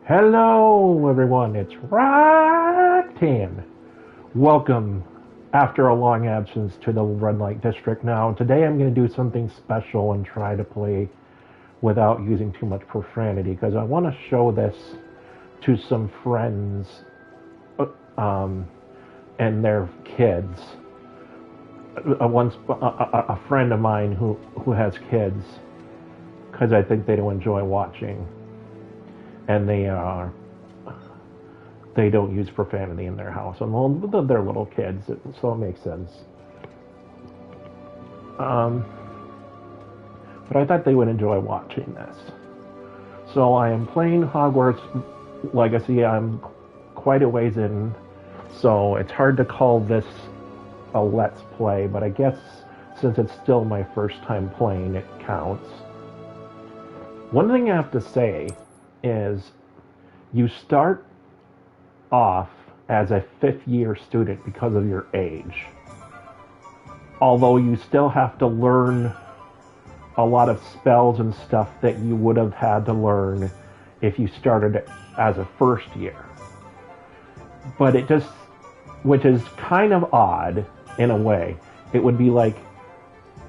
Hello, everyone. It's Roktan. Welcome, after a long absence, to the Red Light District. Now, today I'm going to do something special and try to play without using too much profanity because I want to show this to some friends and their kids. A friend of mine who has kids, because I think they'd enjoy watching. And they don't use profanity in their house, and they're little kids, so it makes sense. But I thought they would enjoy watching this. So I am playing Hogwarts Legacy. I'm quite a ways in, so it's hard to call this a let's play, but I guess since it's still my first time playing, it counts. One thing I have to say is you start off as a fifth-year student because of your age. Although you still have to learn a lot of spells and stuff that you would have had to learn if you started as a first year. But it just, which is kind of odd in a way. It would be like,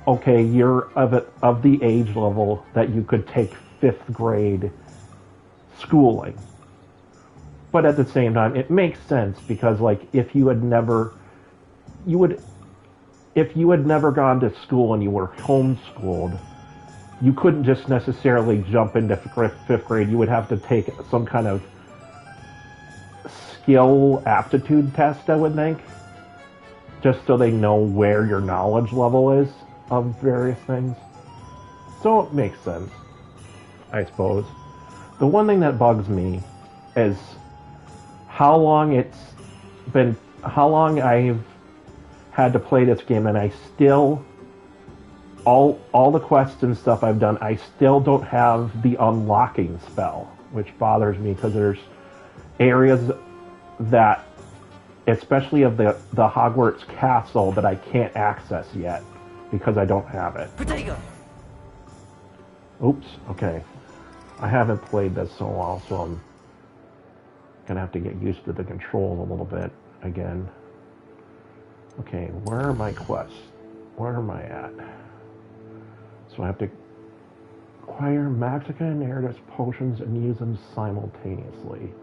okay, you're of the age level that you could take fifth grade schooling. But at the same time, it makes sense because, like, if you had never gone to school and you were homeschooled, you couldn't just necessarily jump into fifth grade. You would have to take some kind of skill aptitude test, I would think, just so they know where your knowledge level is of various things. So it makes sense, I suppose. The one thing that bugs me is how long I've had to play this game, and I still, all the quests and stuff I've done, I still don't have the unlocking spell, which bothers me because there's areas that, especially of the Hogwarts castle, that I can't access yet because I don't have it. Oops, okay. I haven't played this so well, so I'm gonna have to get used to the controls a little bit again. Okay, where are my quests? Where am I at? So I have to acquire Magica and Eridus potions and use them simultaneously.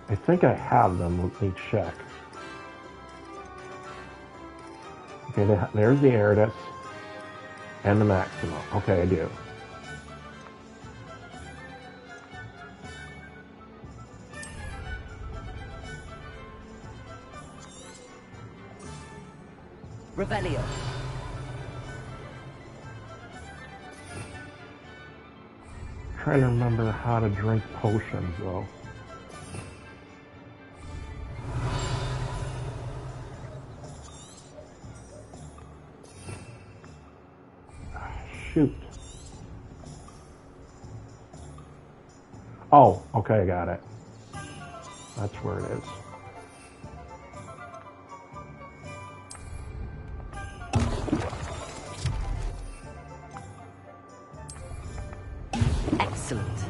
I think I have them. Let me check. Okay, there's the Eridus and the Maxima. Okay, I do. Revelio. Trying to remember how to drink potions, though. Shoot. Oh, okay, I got it. That's where it is. Excellent.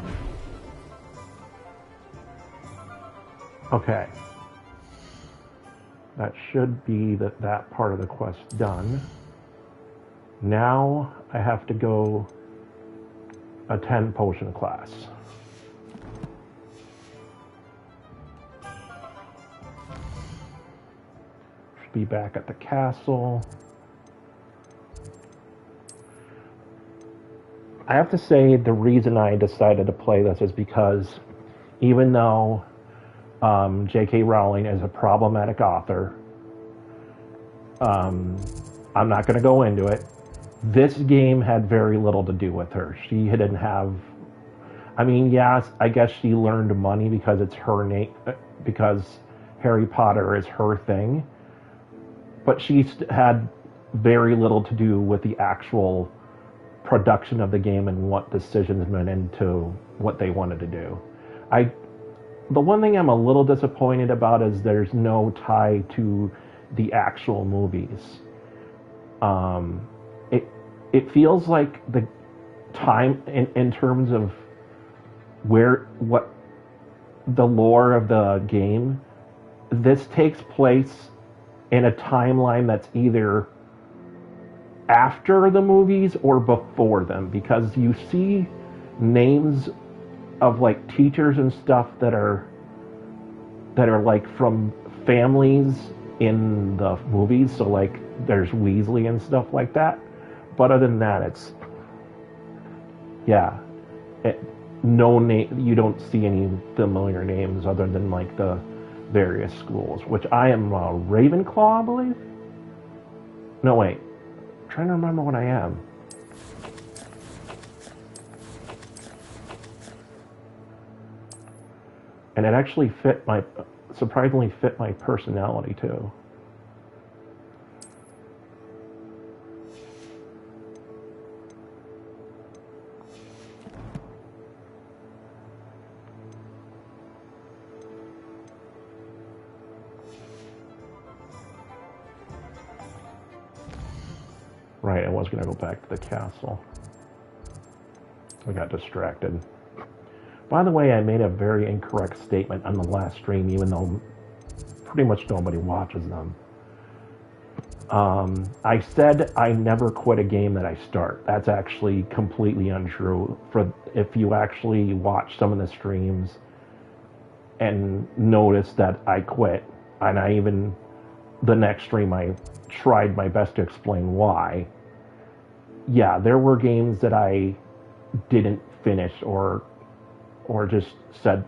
Okay. That should be that part of the quest done. Now I have to go attend potion class. Should be back at the castle. I have to say the reason I decided to play this is because even though J.K. Rowling is a problematic author, I'm not going to go into it. This game had very little to do with her. She didn't have... I mean, yes, I guess she learned money because it's her name, because Harry Potter is her thing. But she had very little to do with the actual production of the game and what decisions went into what they wanted to do. The one thing I'm a little disappointed about is there's no tie to the actual movies. it feels like the time in terms of what the lore of the game, this takes place in a timeline that's either after the movies or before them, because you see names of like teachers and stuff that are like from families in the movies. So like there's Weasley and stuff like that, but other than that, it's no name. You don't see any familiar names other than like the various schools, which I am Ravenclaw, I believe. No, wait. I'm trying to remember what I am. And it actually surprisingly fit my personality too. Right, I was going to go back to the castle. I got distracted. By the way, I made a very incorrect statement on the last stream, even though pretty much nobody watches them. I said I never quit a game that I start. That's actually completely untrue. If you actually watch some of the streams and notice that I quit, and the next stream I tried my best to explain why. Yeah, there were games that I didn't finish or just said,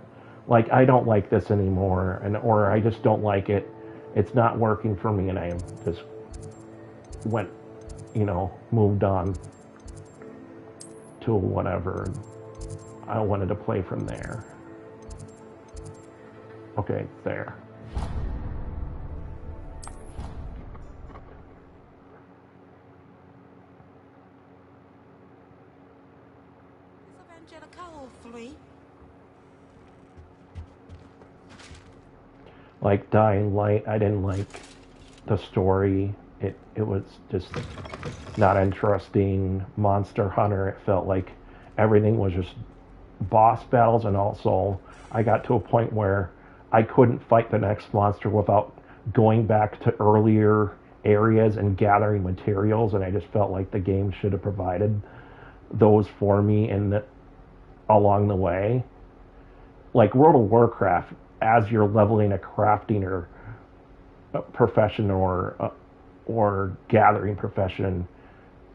like, I don't like this anymore, or I just don't like it. It's not working for me, and I just moved on to whatever I wanted to play from there. Okay, there. Like Dying Light, I didn't like the story. It was just not interesting. Monster Hunter, it felt like everything was just boss battles, and also I got to a point where I couldn't fight the next monster without going back to earlier areas and gathering materials, and I just felt like the game should have provided those for me along the way. Like World of Warcraft, as you're leveling a crafting or a profession or gathering profession,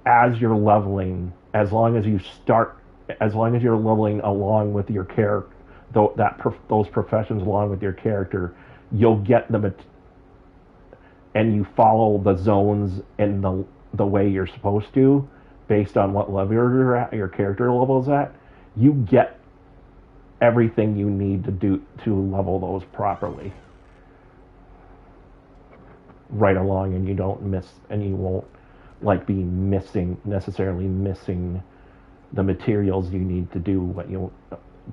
as you're leveling, as long as you're leveling along with your character, those professions along with your character, you'll get them, and you follow the zones in the way you're supposed to, based on what level you're at, your character level is at. You get everything you need to level those properly right along, and you don't miss, and you won't like be necessarily missing the materials you need to do what you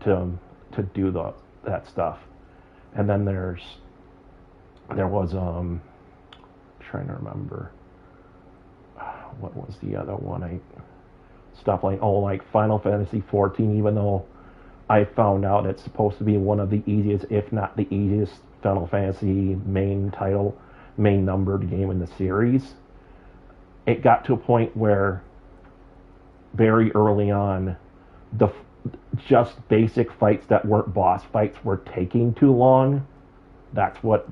to do that stuff. And then there was trying to remember what was the other one I stopped playing. Oh, like Final Fantasy 14, even though I found out it's supposed to be one of the easiest, if not the easiest, Final Fantasy main numbered game in the series. It got to a point where very early on, the just basic fights that weren't boss fights were taking too long. That's what,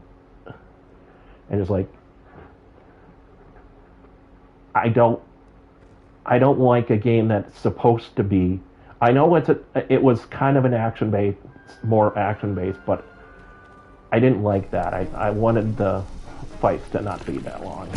and it's like, I don't like a game that's supposed to be. I know it was kind of an more action based, but I didn't like that. I wanted the fights to not be that long.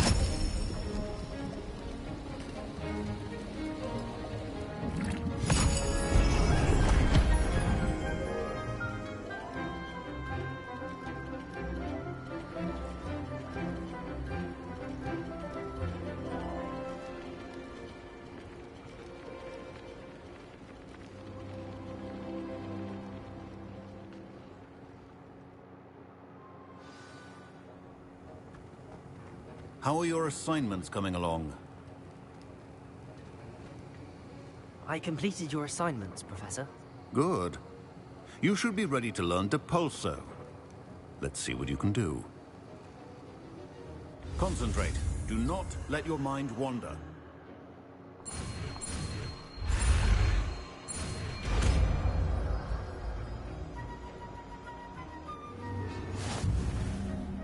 How are your assignments coming along? I completed your assignments, Professor. Good. You should be ready to learn Depulso. Let's see what you can do. Concentrate. Do not let your mind wander.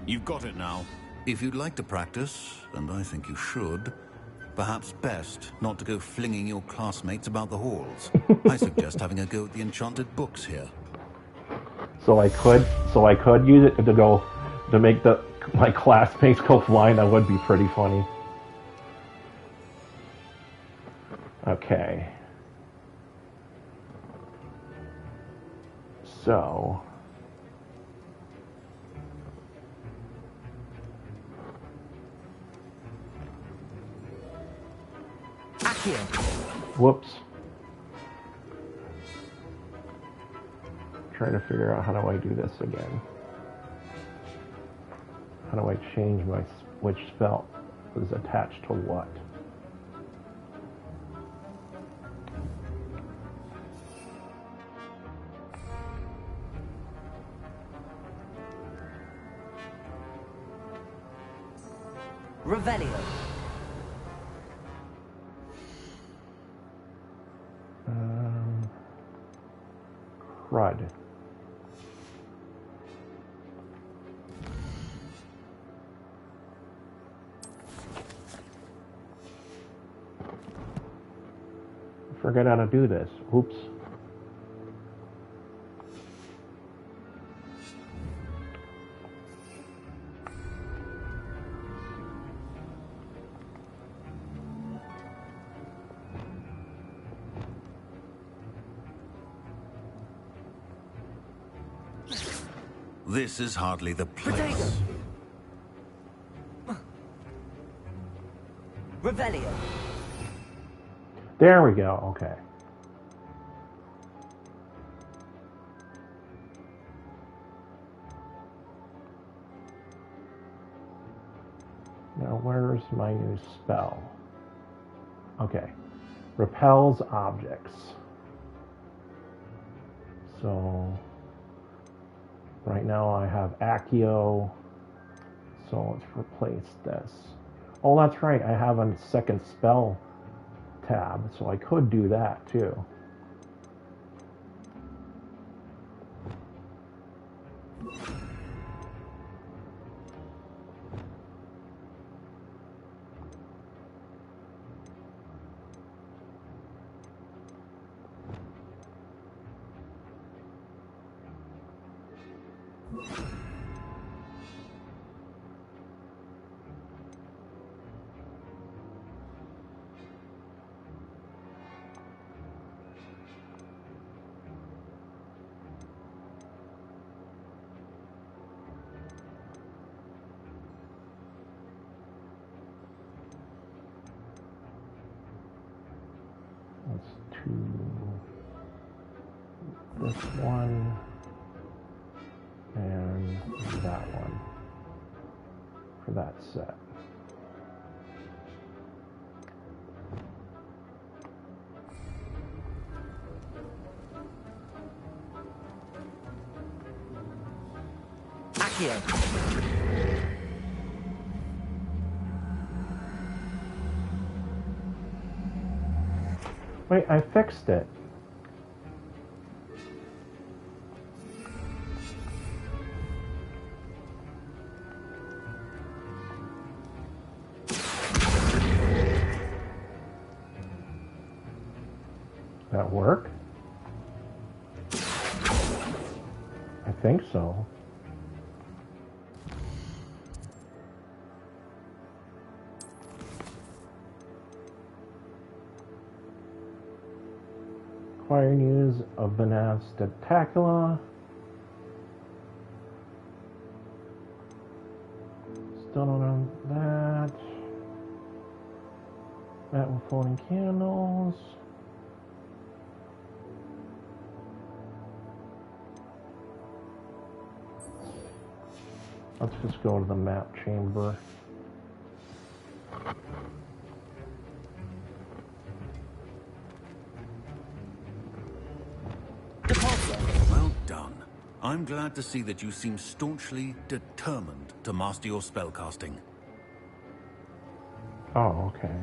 You've got it now. If you'd like to practice, and I think you should, perhaps best not to go flinging your classmates about the halls. I suggest having a go at the enchanted books here. So I could use it to make my classmates go flying. That would be pretty funny. Okay. So. Accio. Whoops. Trying to figure out how do I do this again. How do I change which spell is attached to what? Revelio. Crud. Forget how to do this. Oops. This is hardly the place. Revelio. There we go. Okay. Now where's my new spell? Okay. Repels objects. So right now I have Accio. So let's replace this. Oh, that's right. I have a second spell tab, so I could do that too. Let's do this one and that one for that set. Accio. Wait, I fixed it. That work? I think so. Acquire news of Venus Tentacula. Still don't know that. That with floating candles. Let's just go to the map chamber. Depulso. Well done. I'm glad to see that you seem staunchly determined to master your spellcasting. Oh, okay.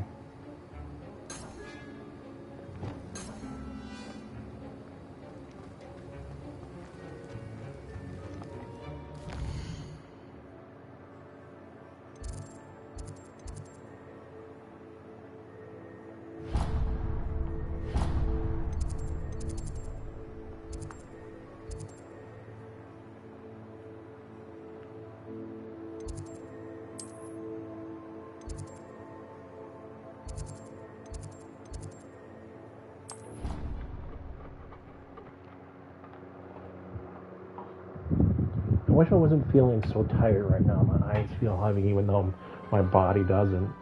I wish I wasn't feeling so tired right now. My eyes feel heavy even though my body doesn't.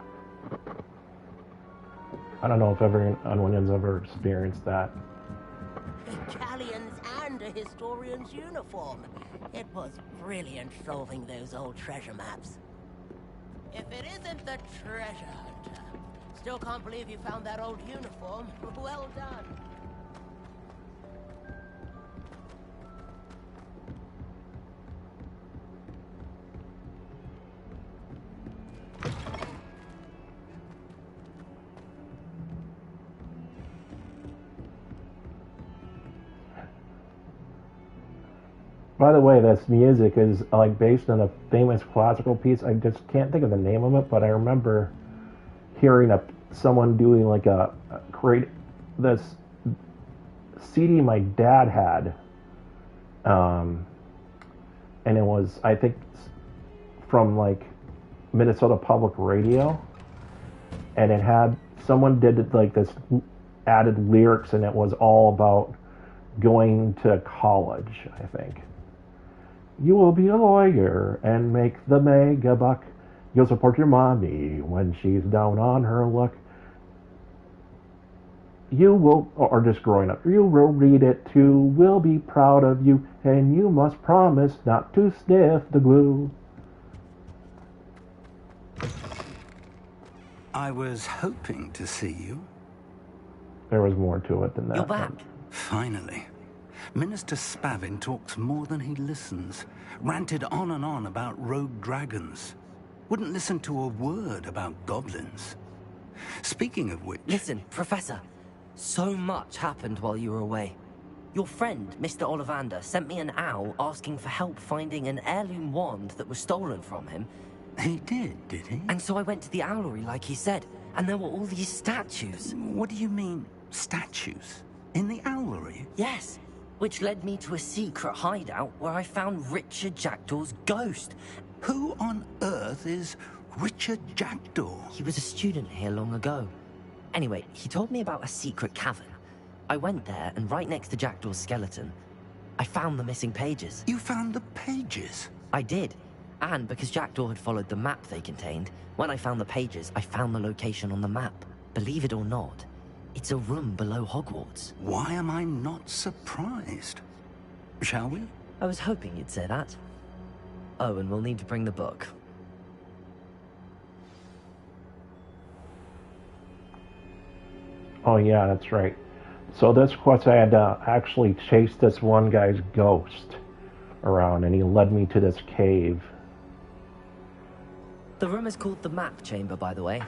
I don't know if anyone has ever experienced that. Italians and a historian's uniform. It was brilliant solving those old treasure maps. If it isn't the treasure hunter. Still can't believe you found that old uniform. Well done. By the way, this music is like based on a famous classical piece. I just can't think of the name of it, but I remember hearing someone doing like this CD my dad had, and it was, I think, from like Minnesota Public Radio, and it had someone did like this added lyrics, and it was all about going to college, I think. You will be a lawyer and make the mega buck. You'll support your mommy when she's down on her luck. You will, or just growing up, you will read it too. We'll be proud of you, and you must promise not to sniff the glue. I was hoping to see you. There was more to it than that. You're back. Finally. Minister Spavin talks more than he listens. Ranted on and on about rogue dragons. Wouldn't listen to a word about goblins. Speaking of which... Listen, Professor. So much happened while you were away. Your friend, Mr. Ollivander, sent me an owl asking for help finding an heirloom wand that was stolen from him. He did he? And so I went to the owlery like he said, and there were all these statues. What do you mean, statues? In the owlery? Yes, which led me to a secret hideout where I found Richard Jackdaw's ghost. Who on earth is Richard Jackdaw? He was a student here long ago. Anyway, he told me about a secret cavern. I went there, and right next to Jackdaw's skeleton, I found the missing pages. You found the pages? I did. And because Jackdaw had followed the map they contained, when I found the pages, I found the location on the map. Believe it or not, it's a room below Hogwarts. Why am I not surprised? Shall we? I was hoping you'd say that. Oh, and we'll need to bring the book. Oh yeah, that's right. So this quest, I had to actually chase this one guy's ghost around, and he led me to this cave. The room is called the Map Chamber, by the way.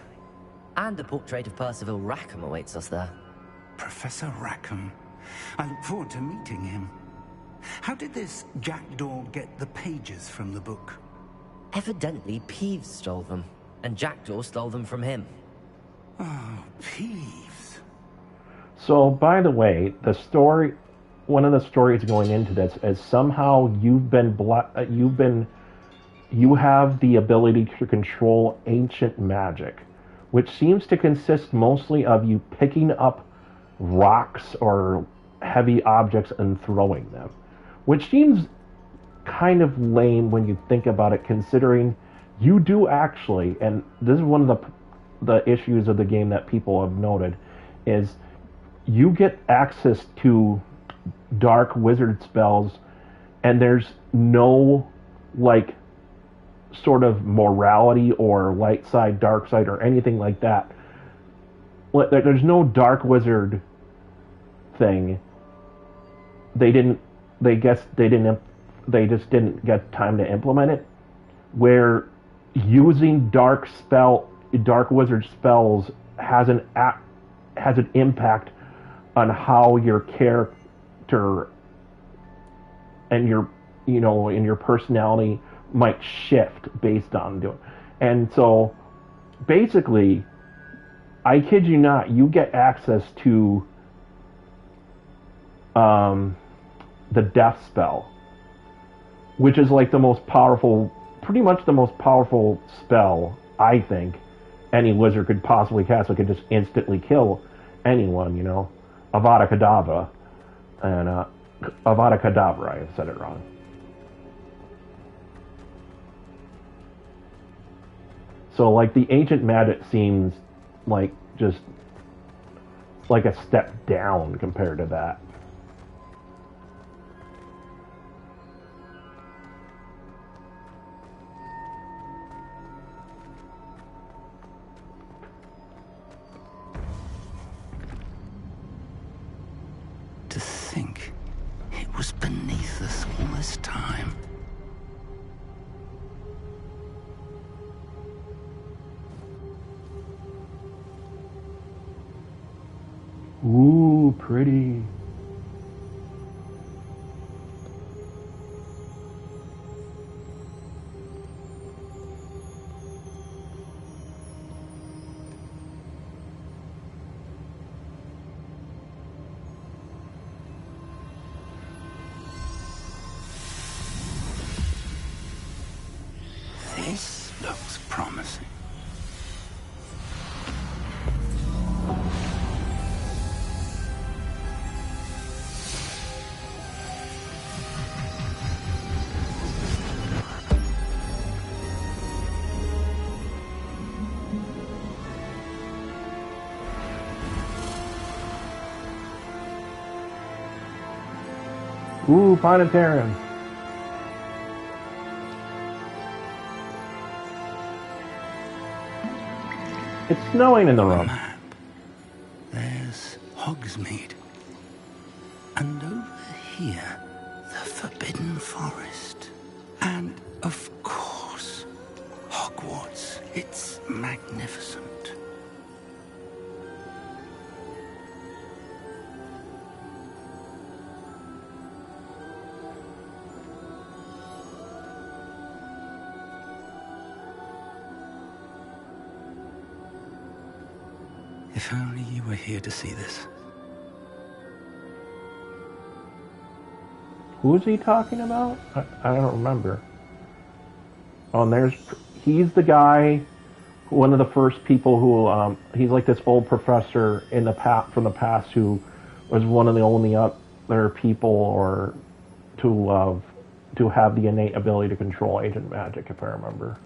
And a portrait of Percival Rackham awaits us there. Professor Rackham. I look forward to meeting him. How did this Jackdaw get the pages from the book? Evidently, Peeves stole them, and Jackdaw stole them from him. Oh, Peeves. So, by the way, one of the stories going into this is somehow you have the ability to control ancient magic, which seems to consist mostly of you picking up rocks or heavy objects and throwing them, which seems kind of lame when you think about it, considering you do actually, and this is one of the issues of the game that people have noted, is you get access to dark wizard spells, and there's no, like, sort of morality or light side, dark side, or anything like that. There's no dark wizard thing they didn't. They guess they didn't. They just didn't get time to implement it. Where using dark wizard spells has an impact on how your character and your and your personality might shift based on doing. And so basically, I kid you not, you get access to the death spell, which is like the most powerful, pretty much the most powerful spell I think any wizard could possibly cast. It could just instantly kill anyone, Avada Kedavra. And Avada Kedavra, I said it wrong. So like the ancient magic seems like just like a step down compared to that. To think it was beneath us all this time. Ooh, pretty. This looks promising. Ooh, planetarium. It's snowing in the room. Map. There's Hogsmeade. And over here, the Forbidden Forest. And, of course, Hogwarts. It's magnificent. If only you were here to see this. Who's he talking about? I don't remember. Oh, and he's the guy, one of the first people who, he's like this old professor in the from the past who was one of the only other people to have the innate ability to control agent magic, if I remember.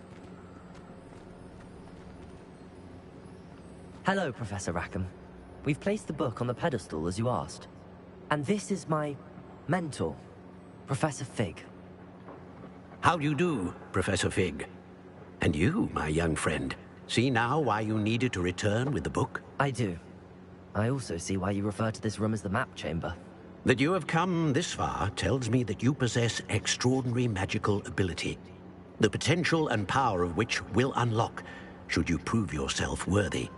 Hello, Professor Rackham. We've placed the book on the pedestal as you asked. And this is my mentor, Professor Fig. How do you do, Professor Fig? And you, my young friend, see now why you needed to return with the book? I do. I also see why you refer to this room as the map chamber. That you have come this far tells me that you possess extraordinary magical ability, the potential and power of which will unlock, should you prove yourself worthy.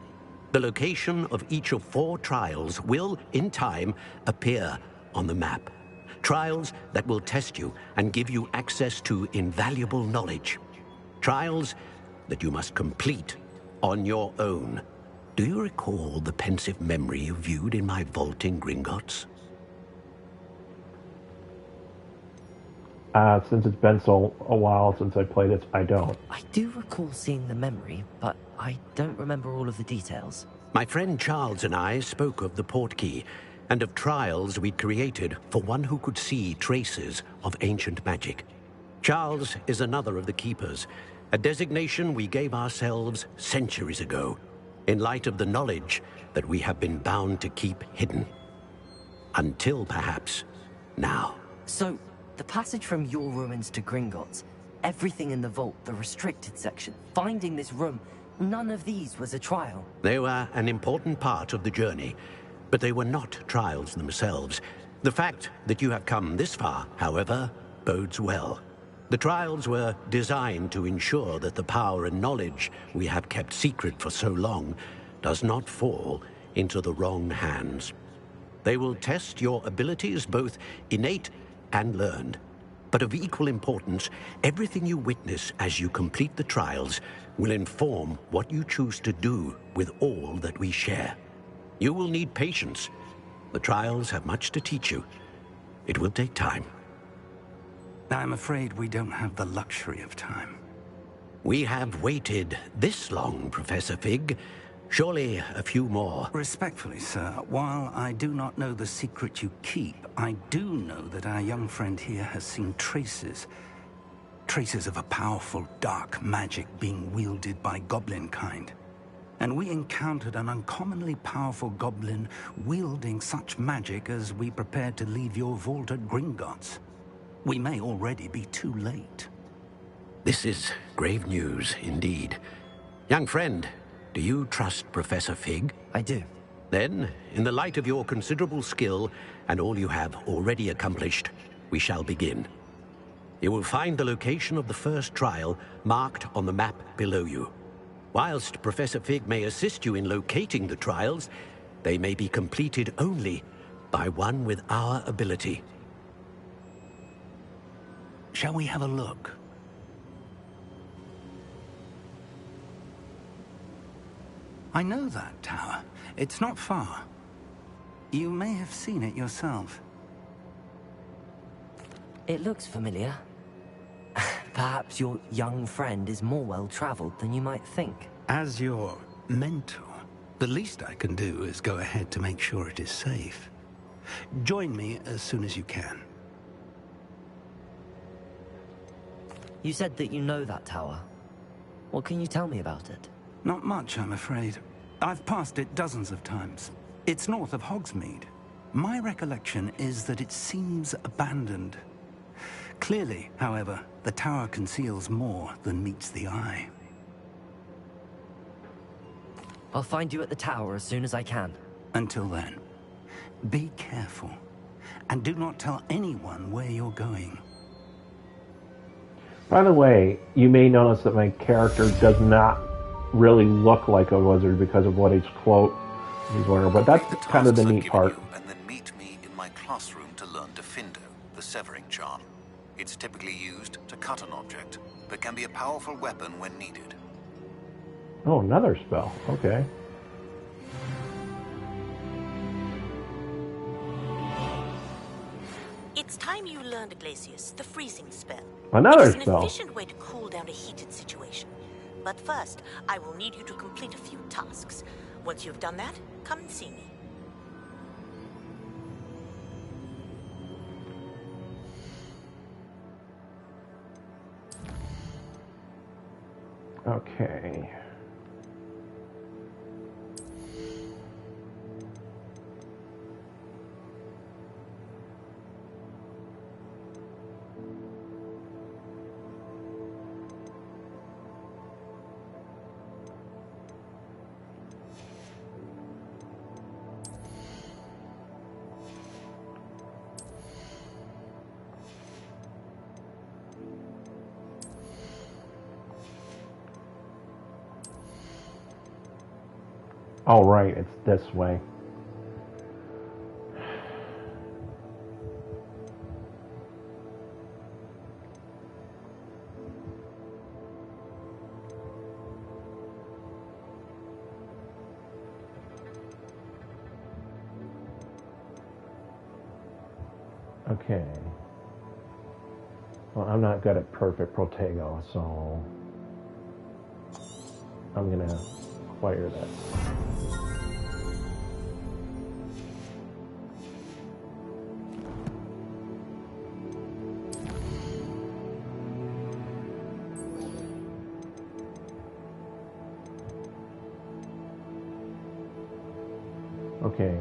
The location of each of 4 trials will, in time, appear on the map. Trials that will test you and give you access to invaluable knowledge. Trials that you must complete on your own. Do you recall the pensive memory you viewed in my vault in Gringotts? Since it's been a while since I played it, I don't. I do recall seeing the memory, but I don't remember all of the details. My friend Charles and I spoke of the portkey and of trials we'd created for one who could see traces of ancient magic. Charles is another of the keepers, a designation we gave ourselves centuries ago, in light of the knowledge that we have been bound to keep hidden. Until perhaps now. So, the passage from your ruins to Gringotts, everything in the vault, the restricted section, finding this room, none of these was a trial. They were an important part of the journey, but they were not trials themselves. The fact that you have come this far, however, bodes well. The trials were designed to ensure that the power and knowledge we have kept secret for so long does not fall into the wrong hands. They will test your abilities, both innate and learned. But of equal importance, everything you witness as you complete the trials will inform what you choose to do with all that we share. You will need patience. The trials have much to teach you. It will take time. I'm afraid we don't have the luxury of time. We have waited this long, Professor Fig. Surely a few more. Respectfully, sir, while I do not know the secret you keep, I do know that our young friend here has seen traces of a powerful dark magic being wielded by goblin kind. And we encountered an uncommonly powerful goblin wielding such magic as we prepared to leave your vault at Gringotts. We may already be too late. This is grave news indeed. Young friend, do you trust Professor Fig? I do. Then, in the light of your considerable skill and all you have already accomplished, we shall begin. You will find the location of the first trial marked on the map below you. Whilst Professor Fig may assist you in locating the trials, they may be completed only by one with our ability. Shall we have a look? I know that tower. It's not far. You may have seen it yourself. It looks familiar. Perhaps your young friend is more well-traveled than you might think. As your mentor, the least I can do is go ahead to make sure it is safe. Join me as soon as you can. You said that you know that tower. What can you tell me about it? Not much, I'm afraid. I've passed it dozens of times. It's north of Hogsmeade. My recollection is that it seems abandoned. Clearly, however, the tower conceals more than meets the eye. I'll find you at the tower as soon as I can. Until then, be careful, and do not tell anyone where you're going. By the way, you may notice that my character does not really look like a wizard because of what he's wearing, but that's kind of the neat part. And then meet me in my classroom to learn Defindo, the severing charm. It's typically used to cut an object, but can be a powerful weapon when needed. Oh, another spell. Okay. It's time you learned, Glacius, the freezing spell. Another It is spell. an efficient way to cool down a heated situation. But first, I will need you to complete a few tasks. Once you've done that, come and see me. Okay. All right, it's this way. Okay. Well, I'm not good at perfect Protego, so I'm gonna acquire this. Okay.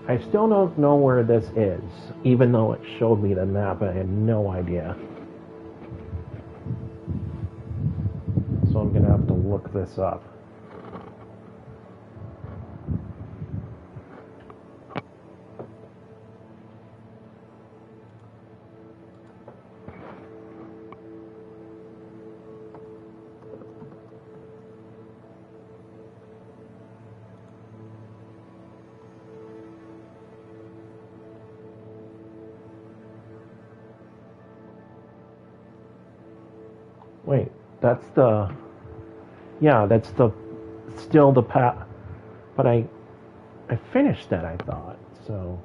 I still don't know where this is, even though it showed me the map. I had no idea. So I'm gonna have to look this up. That's the... Yeah, that's the... Still the path... But I finished that, I thought, so...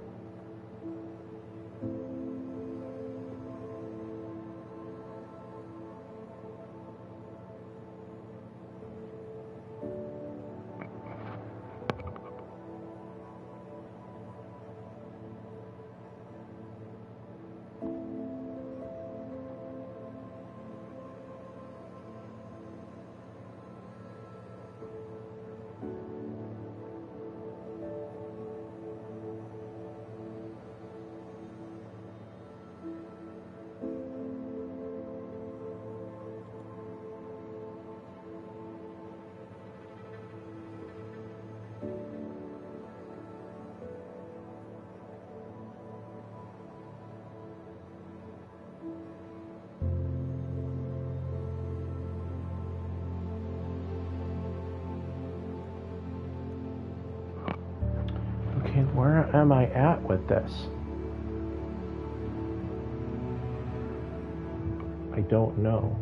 Okay, where am I at with this? I don't know.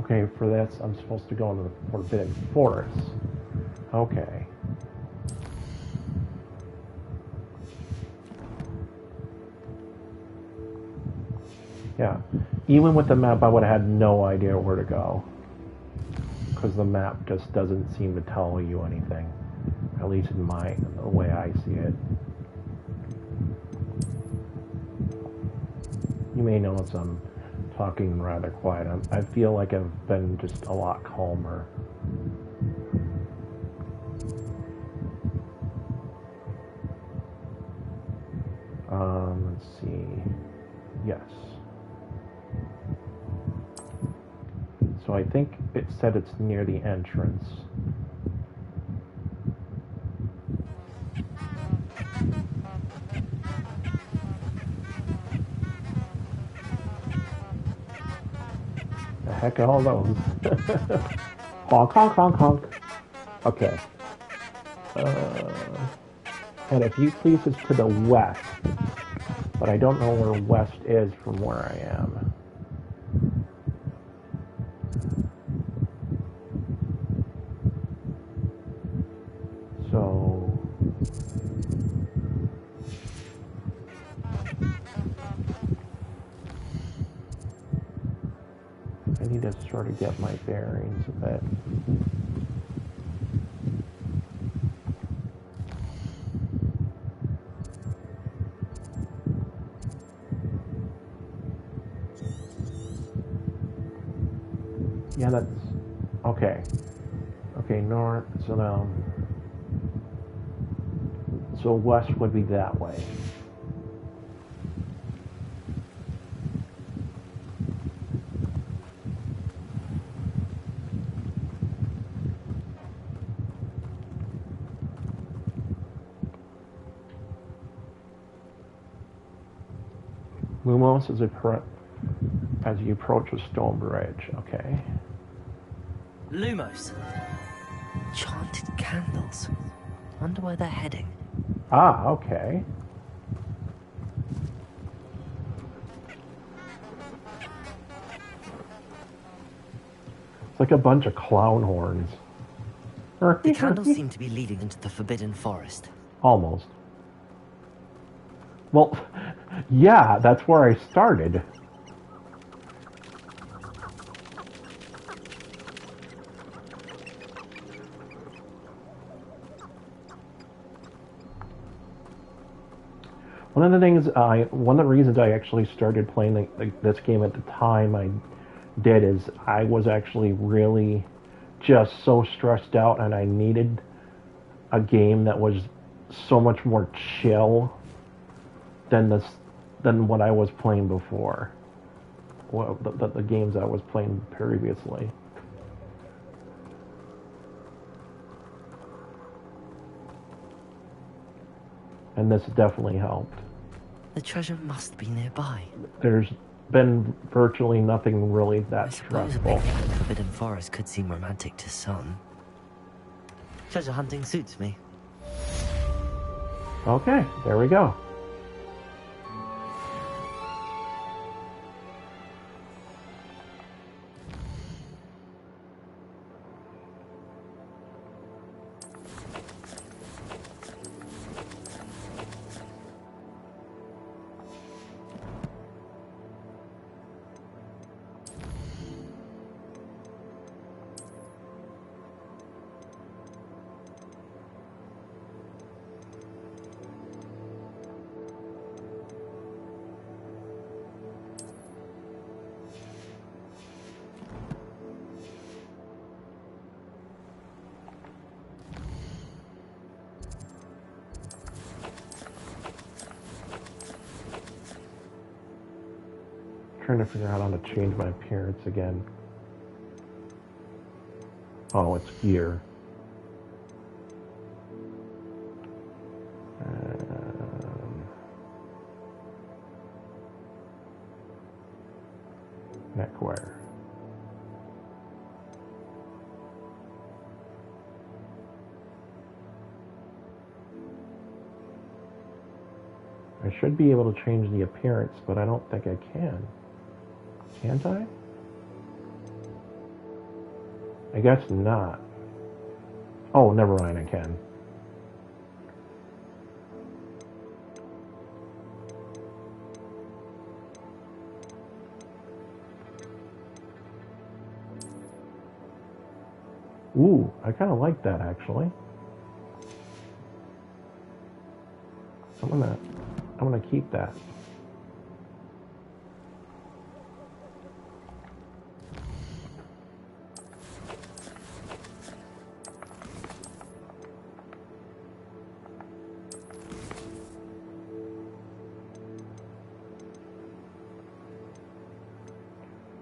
Okay, for this, I'm supposed to go into the Forbidden Forest. Okay. Yeah. Even with the map, I would have had no idea where to go. Because the map just doesn't seem to tell you anything. At least in the way I see it. You may notice I'm talking rather quiet. I feel like I've been just a lot calmer. Let's see. Yes. So I think it said it's near the entrance. The heck are all those? Honk, honk, honk, honk. Okay. And a few places to the west. But I don't know where west is from where I am. So... I need to sort of get my bearings a bit. Yeah, that's... Okay. Okay, north, so now... So west would be that way. Lumos is as you approach a stone bridge. Okay. Lumos. Enchanted candles. Wonder where they're heading. Ah, okay. It's like a bunch of clown horns. The candles seem to be leading into the Forbidden Forest. Almost. Well, yeah, that's where I started. One of the reasons I actually started playing this game at the time I did is I was actually really just so stressed out and I needed a game that was so much more chill than what I was playing before. Well, the games I was playing previously. And this definitely helped. The treasure must be nearby. There's been virtually nothing really that I suppose a stressful. picnic in the Forbidden Forest could seem romantic to some. Treasure hunting suits me. Okay, there we go. Trying to figure out how to change my appearance again. Oh, it's gear. Neckwear. I should be able to change the appearance, but I don't think I can. Can't I? I guess not. Oh, never mind, I can. Ooh, I kind of like that actually. I'm gonna keep that.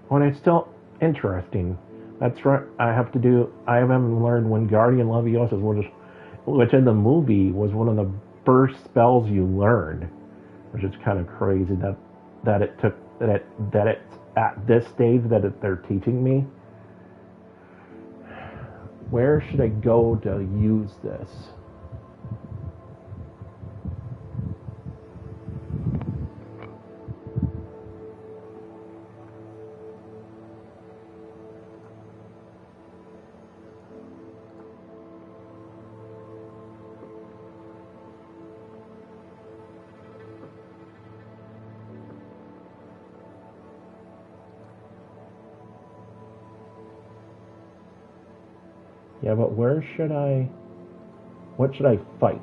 When it's still interesting. That's right. I haven't learned when Guardian Leviosa, which in the movie was one of the first spells you learned, which is kind of crazy that it's at this stage that they're teaching me. Where should I go to use this? Yeah, but what should I fight?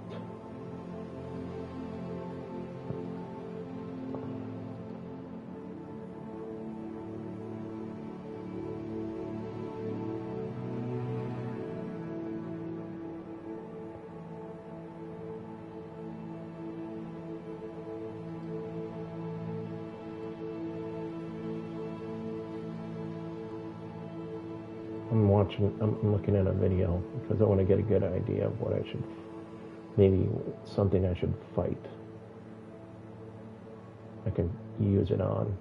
I'm looking at a video because I want to get a good idea of what I should, maybe something I should fight. I can use it on.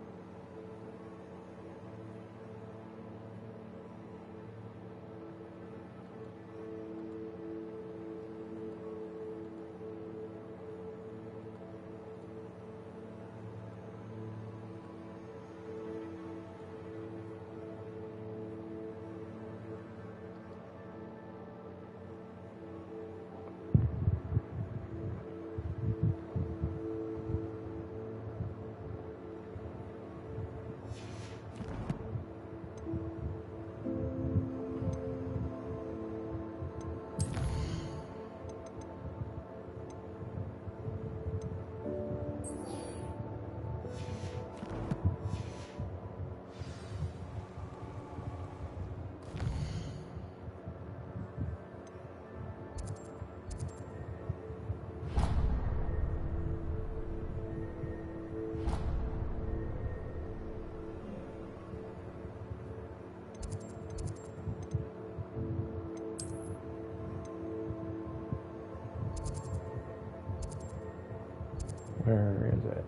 Where is it?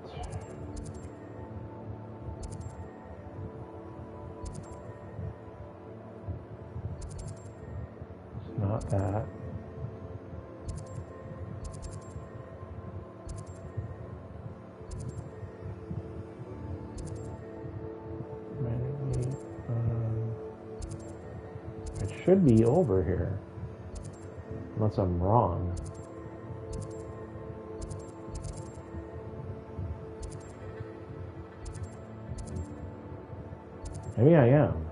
It's not that. It should be over here. Unless I'm wrong. Maybe I am.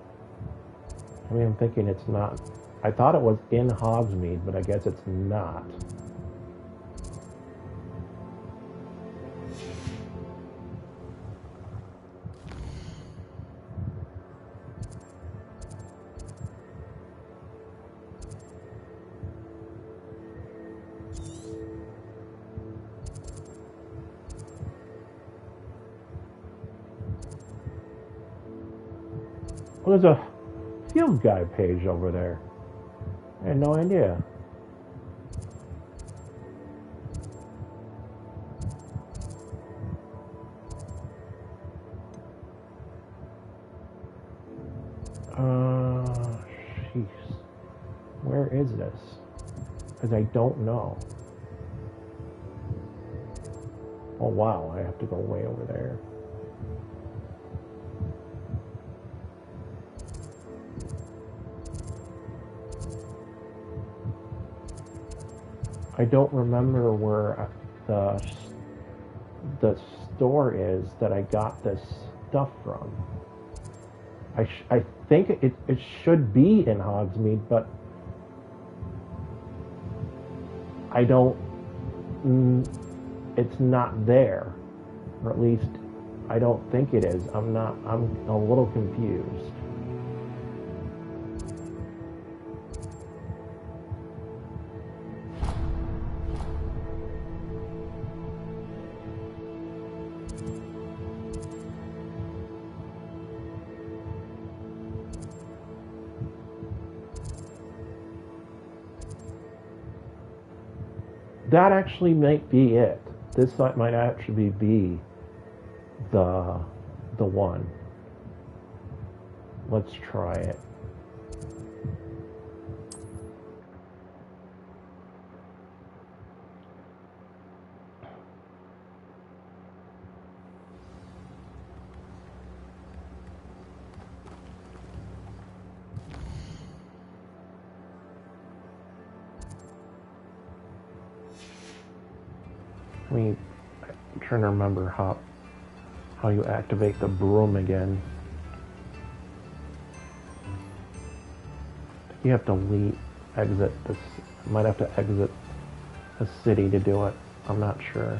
Maybe I'm thinking it's not. I thought it was in Hogsmeade, but I guess it's not. Well, there's a field guide page over there. I had no idea. Jeez. Where is this? Because I don't know. Oh, wow. I have to go way over there. I don't remember where the store is that I got this stuff from. I think it should be in Hogsmeade, but I don't. It's not there, or at least I don't think it is. I'm a little confused. That actually might be it. This might actually be the one. Let's try it. I'm trying to remember how you activate the broom again. You have to exit this. Might have to exit the city to do it. I'm not sure.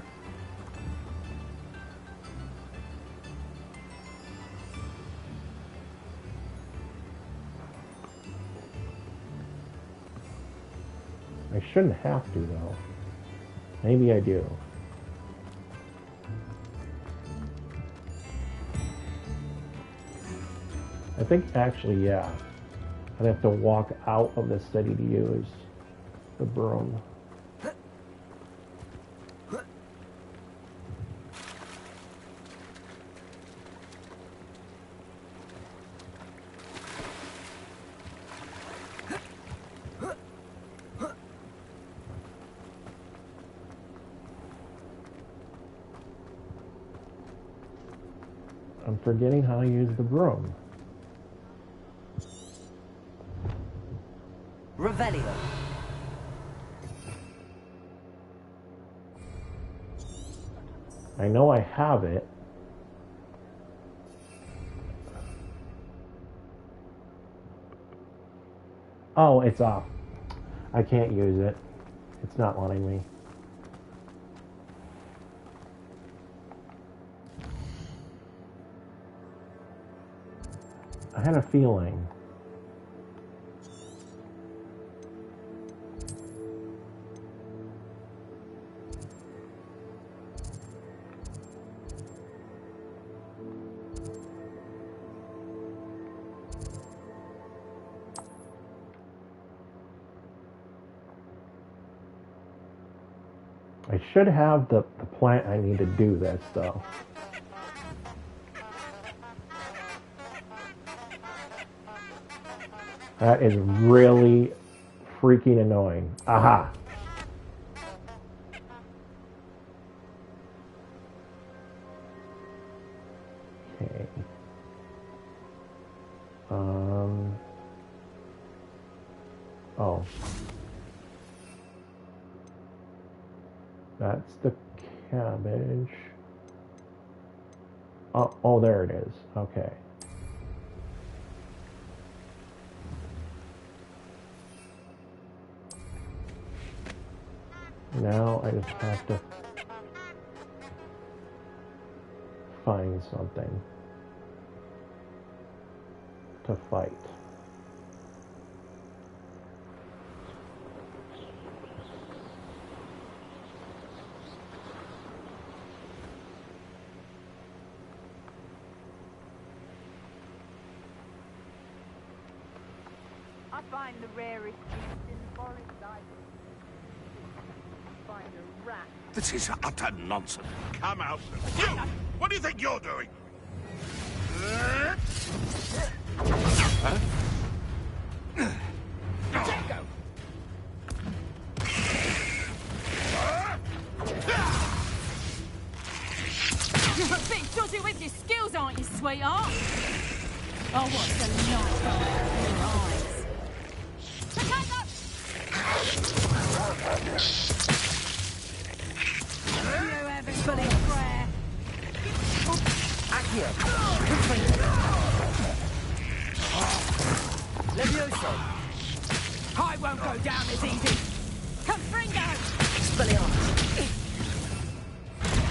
I shouldn't have to though. Maybe I do. I think actually, yeah. I'd have to walk out of the city to use the broom. I'm forgetting how to use the broom. Revelio. I know I have it. Oh, it's off. I can't use it. It's not letting me. I had a feeling. I should have the plant I need to do this, though. That is really freaking annoying. Aha! Okay. Oh. That's the cabbage. Oh, there it is. Okay. Now I just have to find something to fight. I find the rarest beast in the forest. I find a rat. This is utter nonsense. Come out. You! What do you think you're doing? Huh? Tango! You're a bit dodgy with your skills, aren't you, sweetheart? Oh, what's the light in your eyes? You haven't got a prayer. Accio. Levioso. I won't go down as easy. Confringo! Expelliarmus.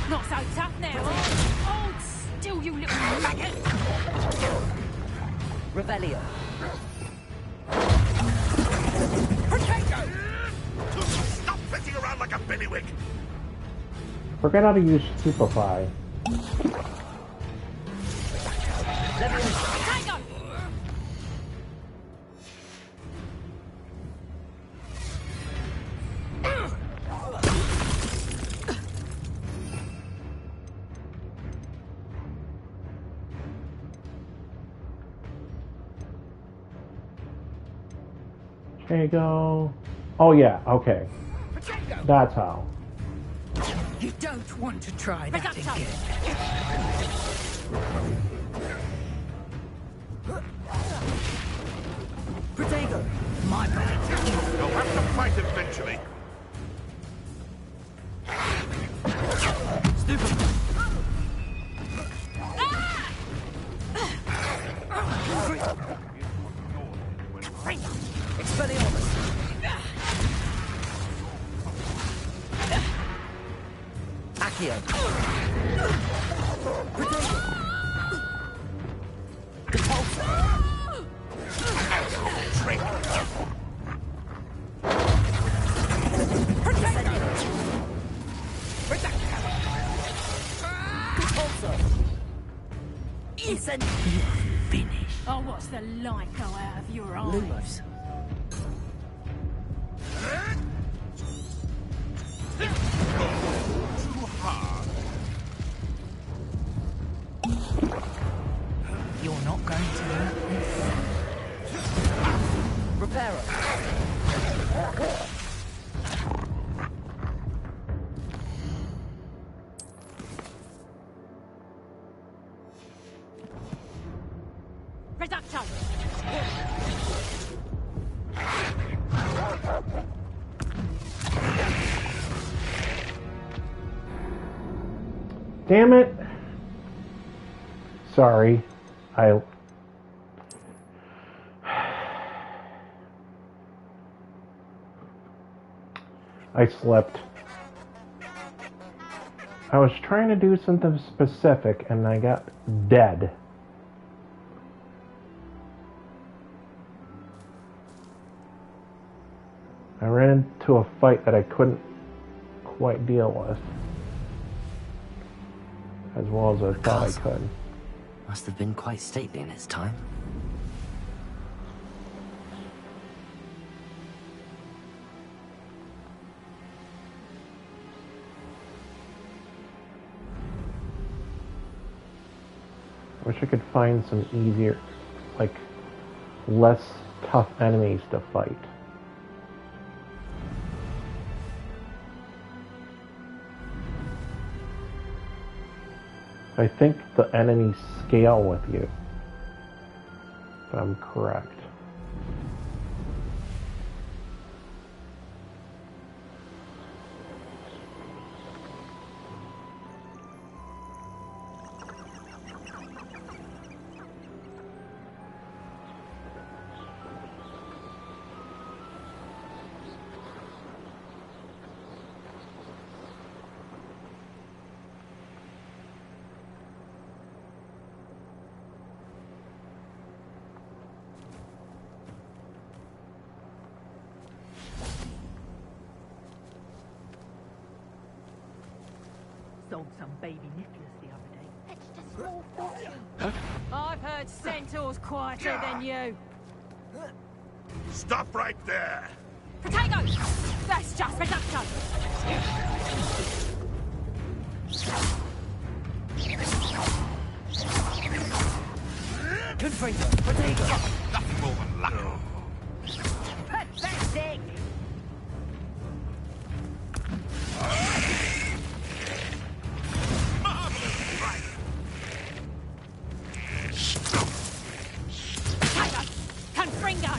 Not so tough now, Hold still, you little maggot! Revelio. Potato! Stop flitting around like a billywig! Forget how to use Stupefy. Potato! Okay, go. Oh yeah, okay. That's how. You don't want to try that again. Protego. My bad. You'll have to fight eventually. Stupid. Expelliarmus. Accio. Protego. Depulso. Trick! Depulso. Incendio. Finish. Oh, what's the light go out of your eyes? Lumos. Too hard. You're not going to hurt this. Reparo. Reducto! Damn it. Sorry. I slipped. I was trying to do something specific and I got dead. I ran into a fight that I couldn't quite deal with as well as I thought I could. Must have been quite stately in its time. Wish I could find some easier, like, less tough enemies to fight. I think the enemies scale with you, if I'm correct. Sold some baby Nicholas the other day. Fetched a small fortune. I've heard centaurs quieter than you. Stop right there! Potatoes! That's just reducto. Good finger. Potato. Nothing more than luck. Pathetic! Marvelous right. Potato! Confringo!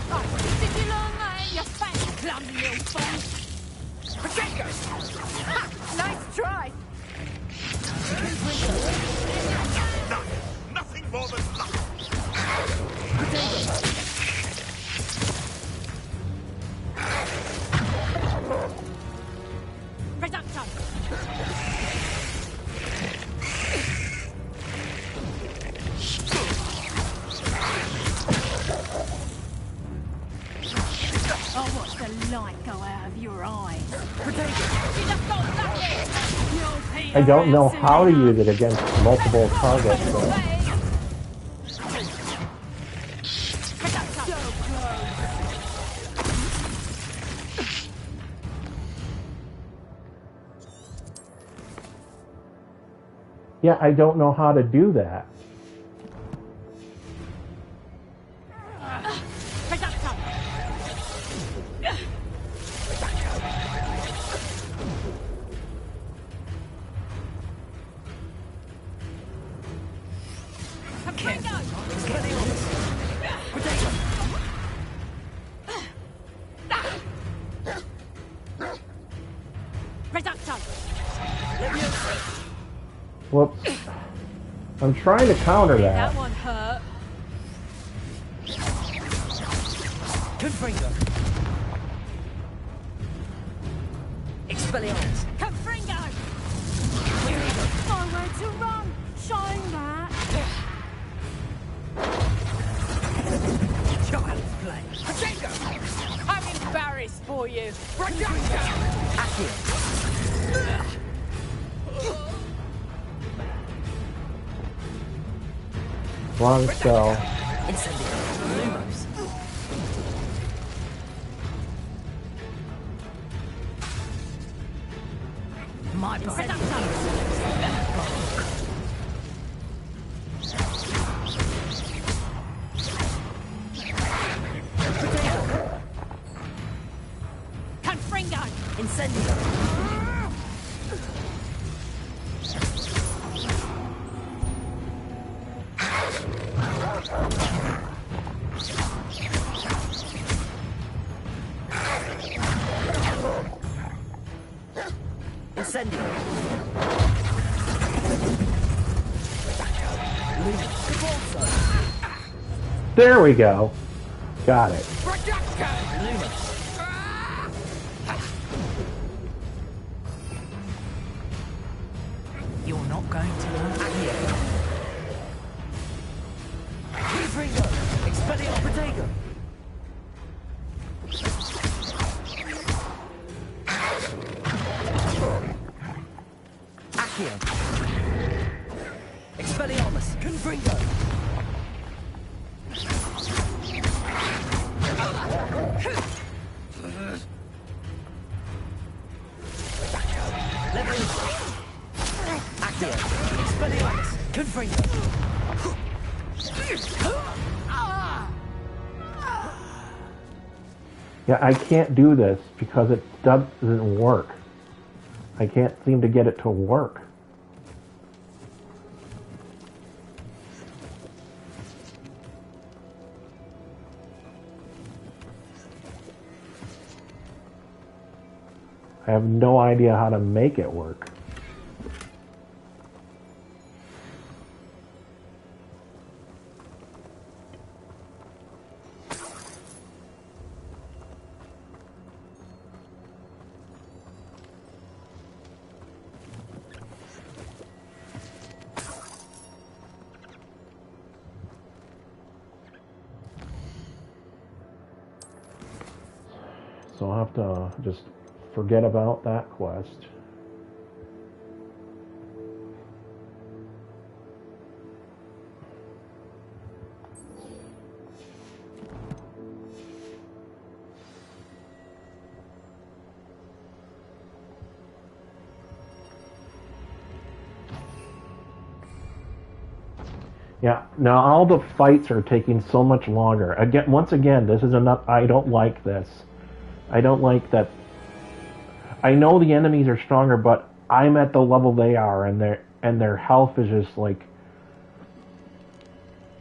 Oh, did you learn that, you fat, clumsy little fool? Potato. Ha! Nice try! Nothing more than luck. Potato. Reducto! Oh, watch the light go out of your eyes. Potato. You just got lucky! You'll peter I don't know out soon how to enough. use it against multiple targets, though. Yeah, I don't know how to do that. Whoops. I'm trying to counter That that. one hurt. Good finger. Expelliarmus. Confringo! Nowhere to run. Shine that. Child's play. Potato! I'm embarrassed for you. Long spell. Incendio. Lumos. My Confringo! Incendio. Incendio. Depulso. There we go. Got it. Lumos. You're not going to learn. Accio. Confringo. Expelliarmus. Potato. Accio. Expelliarmus. Confringo. Accio. Expelliarmus. Confringo. find her. Yeah, I can't do this because it doesn't work. I can't seem to get it to work. I have no idea how to make it work. So I'll have to just forget about that quest. Yeah, now all the fights are taking so much longer. Again, once again, this is enough. I don't like this. I don't like that. I know the enemies are stronger, but I'm at the level they are, and their health is just like,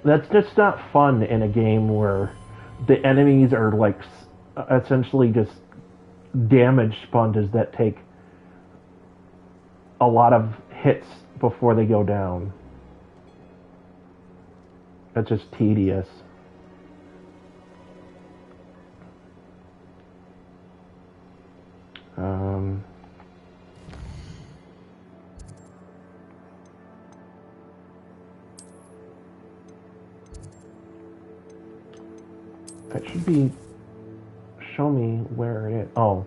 that's just not fun in a game where the enemies are like essentially just damage sponges that take a lot of hits before they go down. That's just tedious. That should be, show me where it is. Oh,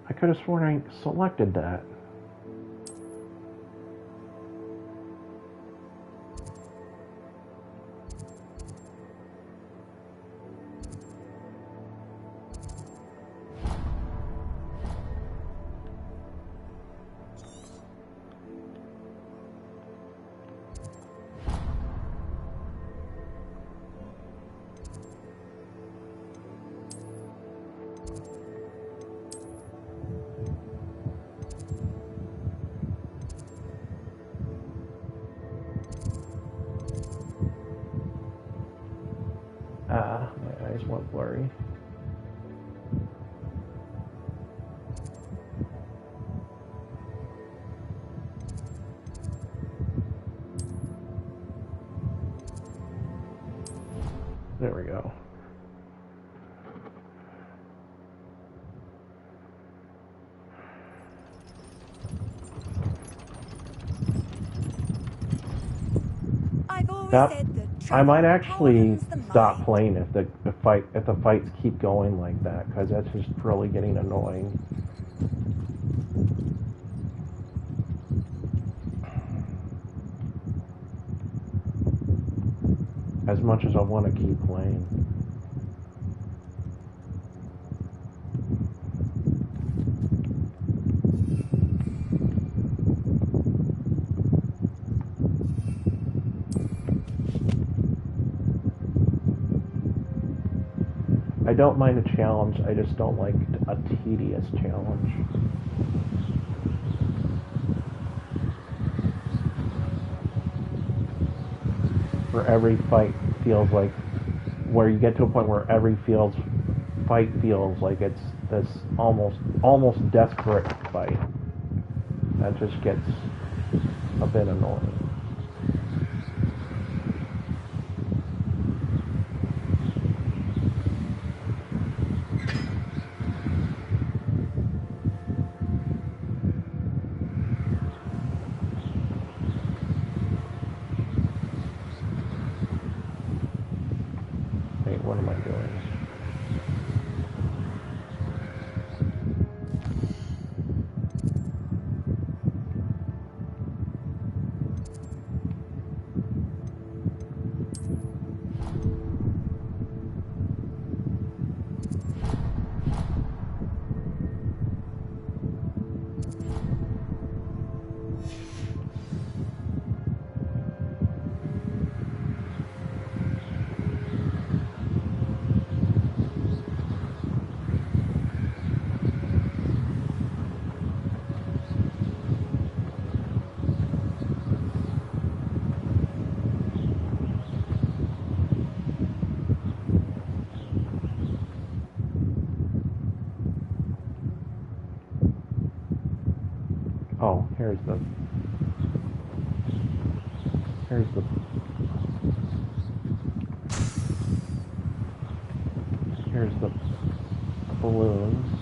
I could have sworn I selected that. My eyes went blurry. There we go. I might actually stop playing if the fights keep going like that, because that's just really getting annoying. As much as I want to keep playing. I don't mind a challenge, I just don't like a tedious challenge. Where every fight feels like, where you get to a point where every fight feels like it's this almost desperate fight. That just gets a bit annoying. What am I doing? Here's the balloons.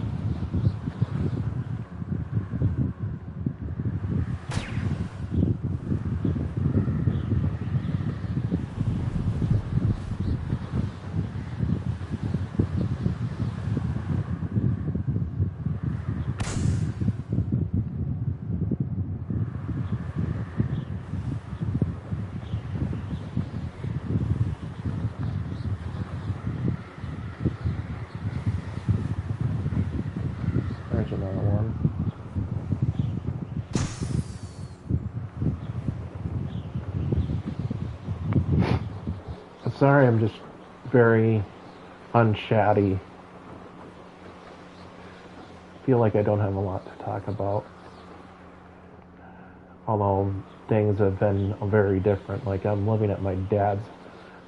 There's another one. Sorry, I'm just very unchatty. Feel like I don't have a lot to talk about. Although things have been very different. Like, I'm living at my dad's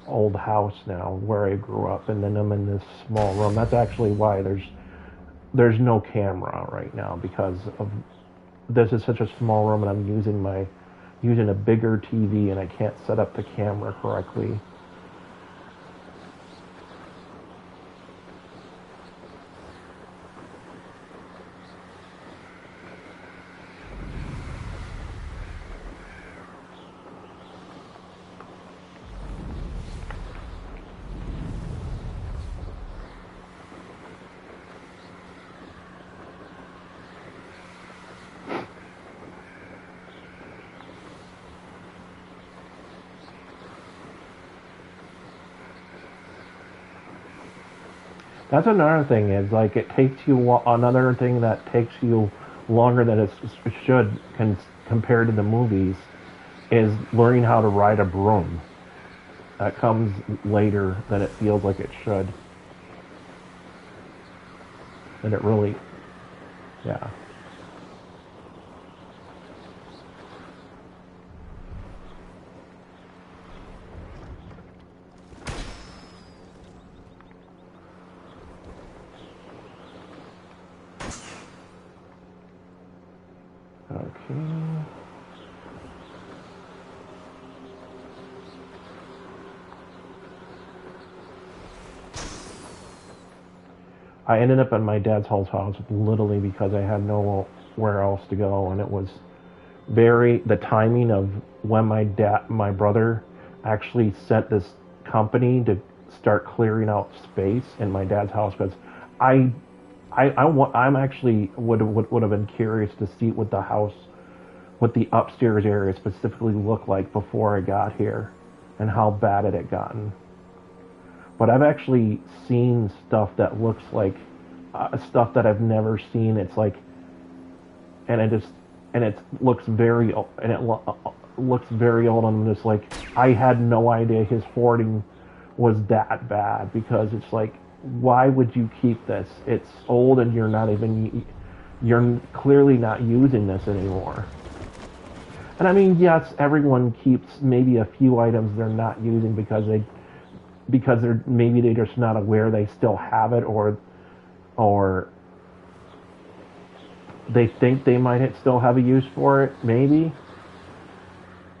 old house now, where I grew up, and then I'm in this small room. That's actually why there's no camera right now, because of this is such a small room, and I'm using a bigger TV, and I can't set up the camera correctly. That's another thing, is like it takes you, another thing that takes you longer than it should compared to the movies is learning how to ride a broom. That comes later than it feels like it should. And it really, yeah. Okay. I ended up at my dad's old house literally because I had nowhere else to go, and it was the timing of when my brother actually sent this company to start clearing out space in my dad's house, because I'm actually would have been curious to see what the upstairs area specifically looked like before I got here, and how bad it had gotten. But I've actually seen stuff that looks like stuff that I've never seen. It's like, and it looks very old, and it looks very old. And I'm just like, I had no idea his hoarding was that bad, because it's like, why would you keep this? It's old, and you're clearly not using this anymore. And I mean, yes, everyone keeps maybe a few items they're not using because they're just not aware they still have it, or they think they might still have a use for it, maybe.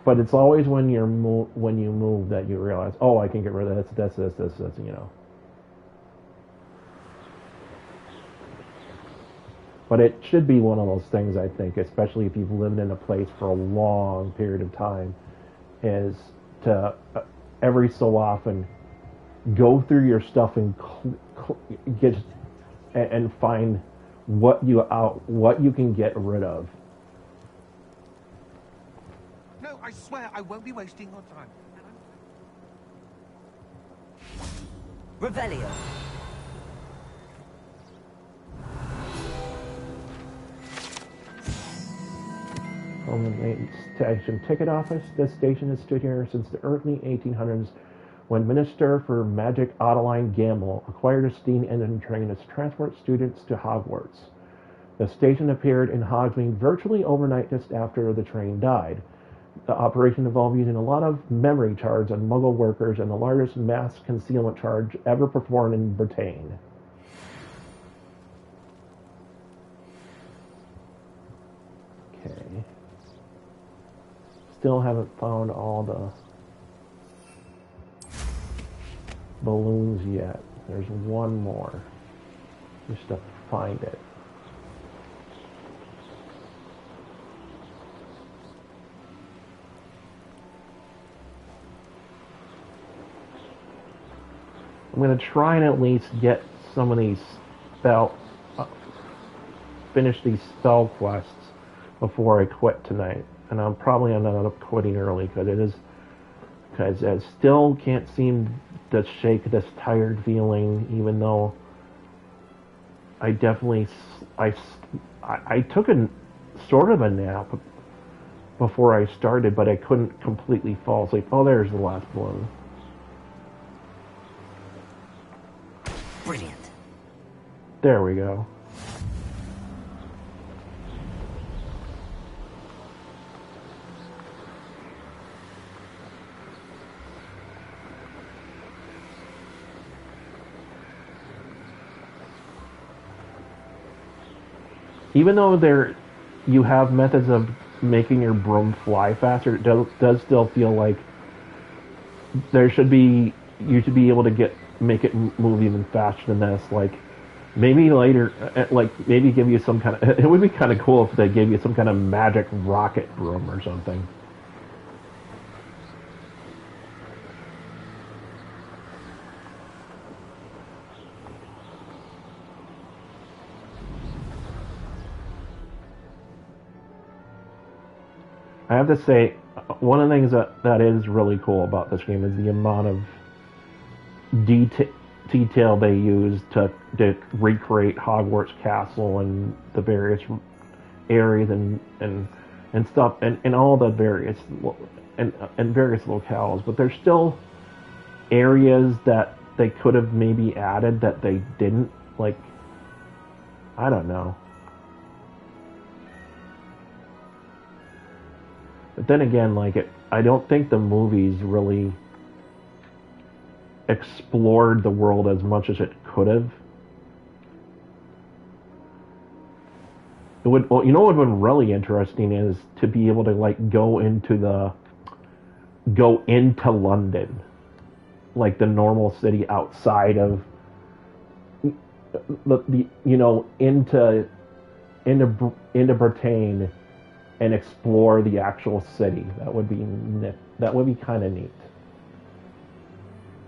But it's always when you move that you realize, oh, I can get rid of this, you know. But it should be one of those things, I think, especially if you've lived in a place for a long period of time, is to every so often go through your stuff and find what you can get rid of. No, I swear I won't be wasting your time. Revelio. From the station ticket office. This station has stood here since the early 1800s, when Minister for Magic Adeline Gamble acquired a steam engine train to transport students to Hogwarts. The station appeared in Hogsmeade virtually overnight just after the train died. The operation involved using a lot of memory charge on Muggle workers, and the largest mass concealment charge ever performed in Britain. Okay. still haven't found all the balloons yet. There's one more. Just to find it. I'm going to try and at least get some of these finish these spell quests before I quit tonight. And I'm probably end up quitting early because I still can't seem to shake this tired feeling, even though I definitely, I took a sort of a nap before I started, but I couldn't completely fall asleep. Oh, there's the last one. Brilliant. There we go. Even though you have methods of making your broom fly faster, it does still feel like you should be able to make it move even faster than this. Like maybe later, maybe give you some kind of. It would be kind of cool if they gave you some kind of magic rocket broom or something. I have to say, one of the things that is really cool about this game is the amount of detail they use to recreate Hogwarts Castle and the various areas and stuff and all the various and various locales. But there's still areas that they could have maybe added that they didn't. Like, I don't know. But then again, I don't think the movies really explored the world as much as it could have. It would, well, you know what would be really interesting is to be able to go into London, like the normal city outside of into Britain. And explore the actual city. That would be kind of neat.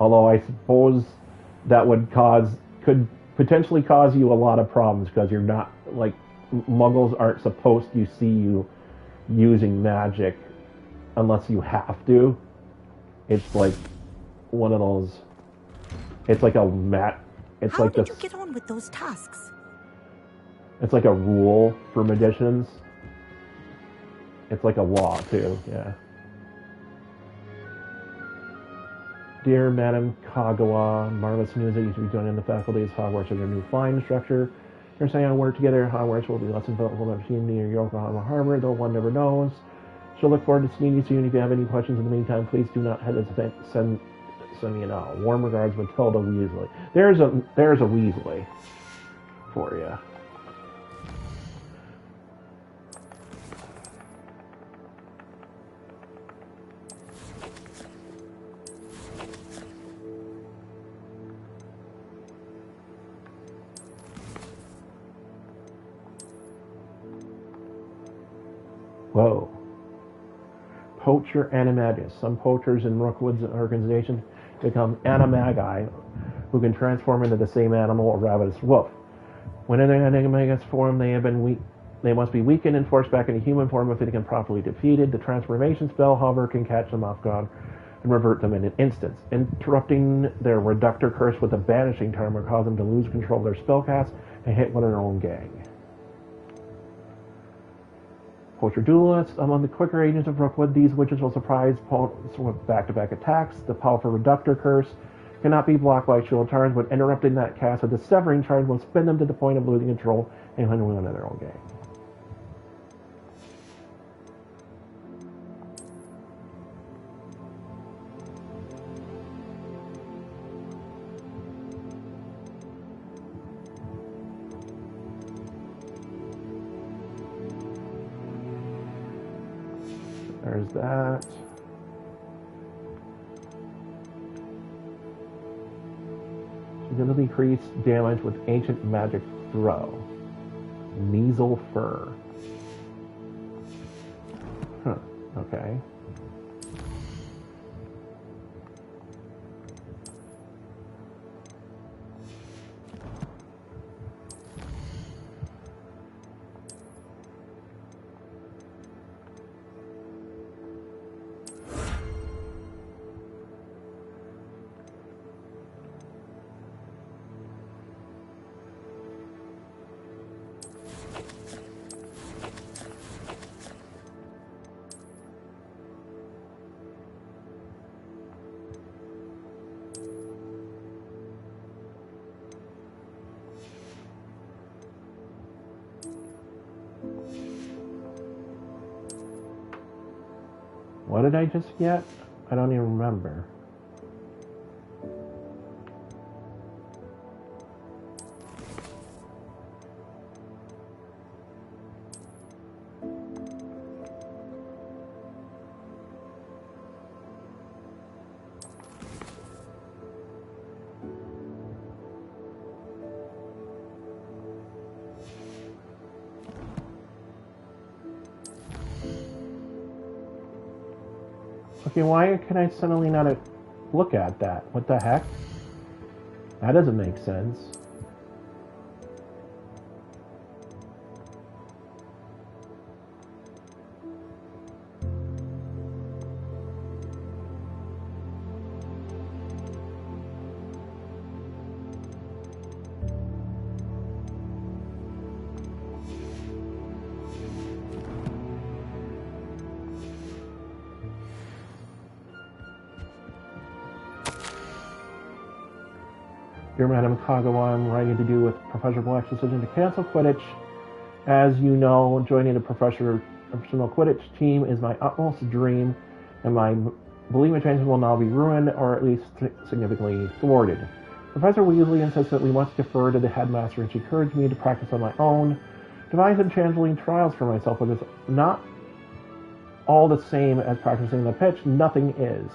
Although I suppose that could potentially cause you a lot of problems because you're not Muggles aren't supposed to see you using magic unless you have to. It's like one of those. It's like a mat. It's How did you get on with those tasks? It's like a rule for magicians. It's like a law, too, yeah. Dear Madam Kagawa, marvelous news that you should be joining the faculty of Hogwarts with your new flying instructor. You're saying on work together, Hogwarts will be less available than near Yokohama Harbor, though one never knows. She'll look forward to seeing you soon. If you have any questions in the meantime, please do not hesitate to send me an out. Warm regards, Matilda Weasley. There's a Weasley for you. Whoa. Poacher Animagus. Some poachers in Rookwood's organization become animagi, who can transform into the same animal or ravenous wolf. When an animagus form, they must be weakened and forced back into human form if they can properly defeated. The transformation spell, however, can catch them off guard and revert them in an instant, interrupting their reductor curse with a banishing charm or cause them to lose control of their spellcast and hit one of their own gang. Poacher duelists. Among the quicker agents of Rookwood, these witches will surprise opponents with back-to-back attacks. The powerful reductor curse cannot be blocked by shield charge, but interrupting that cast with the severing charge will spin them to the point of losing control and hitting one of their own gang. There's that. Significantly increase damage with ancient magic throw. Measle fur. Huh. Okay. What did I just get? I don't even remember. Okay, why can I suddenly not look at that? What the heck? That doesn't make sense. Dear Madam Kagawa, I'm writing to do with Professor Black's decision to cancel Quidditch. As you know, joining the professional Quidditch team is my utmost dream, and my belief in chances will now be ruined, or at least significantly thwarted. Professor Weasley insists that we must defer to the headmaster, and she encouraged me to practice on my own, devise some channeling trials for myself, but it's not all the same as practicing the pitch. Nothing is.